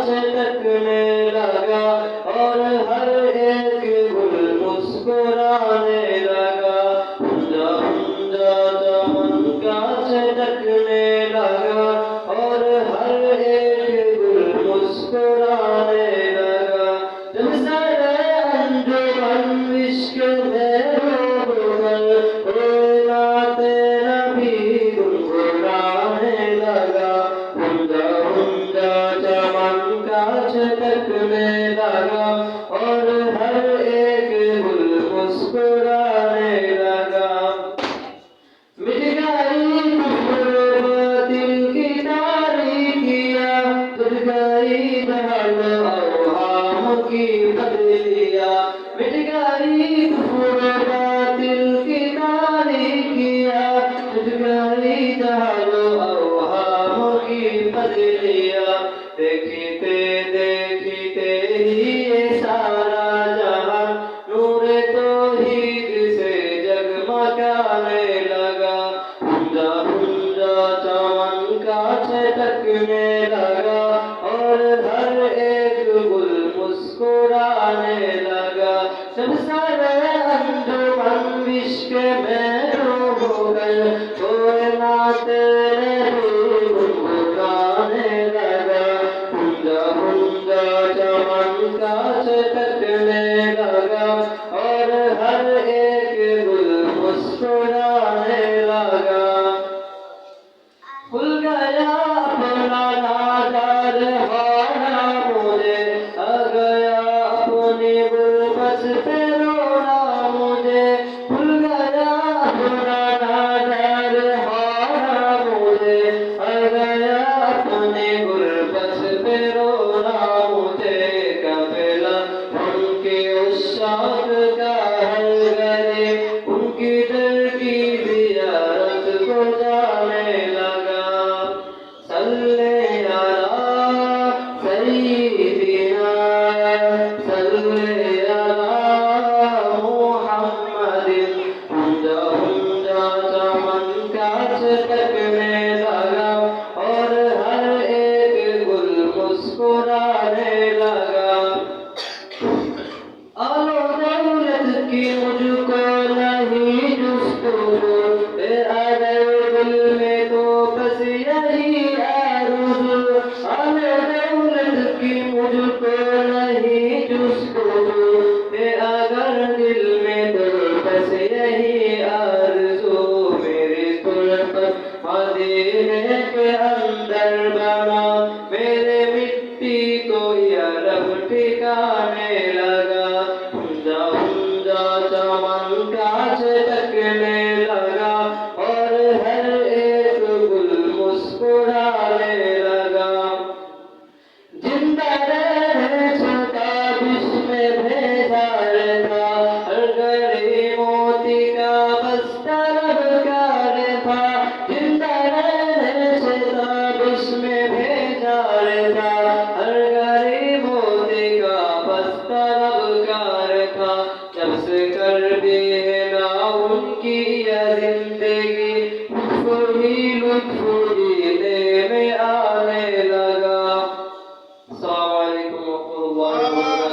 झटकने लगा और हर एक गुल मुस्कुराने लगा। हुंजा हुंजा चमन का झटकने लगा और हर एक गुल मुस्कुराने लगा। जब सारे अंजुमन इश्क में डूब कर कोई नाते नबी गुनगुनाने लगा। हुंजा हुंजा चमन का झटकने लगा और हर एक गुल मुस्कुराने लगा। मिट गई कुफ्र बातिल की तारीकियां, टूट गई जहल अवहाम की बदलियां। मिट गई कुफ्र बातिल की तारीकियां, टूट गई जहल अवहाम की बदलियां। देखते देखते ही ये सारा जहां नूरे तौहीद से जगमगाने लगा। हुंजा हुंजा चमन का झटकने लगा और हर एक गुल मुस्कुराने लगा। जब सारे अंजुमन इश्क में डूब गए कोई नाते नबी गुनगुनाने लगा। हुंजा हुंजा चमन का झटकने लगा और हर एक गुल मुस्कुराने लगा। खुल गया अपना नादार खाना मुझे, आ गया अपनी गुर्बत पे रोना मुझे। खुल गया अपना नादार खाना मुझे, आ गया अपनी गुर्बत पे रोना मुझे। काफिला उनके उस्ताद का हर गले उनकी दर की ज़ियारत को जाने लगा। सल्ले अला सय्यिदिना सल्ले अला मुहम्मदिन। हुंजा हुंजा चमन का झटकने लगा और हर एक गुल मुस्कुराने लगा। आलो दौलत की मुझको नहीं जुस्तजू, अगर दिल में तो बस यही आरज़ू। आलो दौलत की मुझको नहीं जुस्तजू, अगर दिल में तो बस यही आरज़ू। मेरी तुल्फत मदीने के अंदर बना, मेरे मिट्टी को यरब ठिकाने लगा। हुंजा हुंजा चमन का झटकने लगा और हर एक गुल मुस्कुराने लगा। जिंदा रहने छोटा में भेजा था, हर घड़ी मोती का बस तलबगार था। जिंदा रहने छोटा में भेजा था, हर घड़ी मोती का बस तलबगार था। जब से कर दी है ना उनकी यह जिंदगी, लुत्फ़ ही लुत्फ़ जीने में आने लगा। अस्सलामु अलैकुम व रहमतुल्लाहि व बरकातुहू।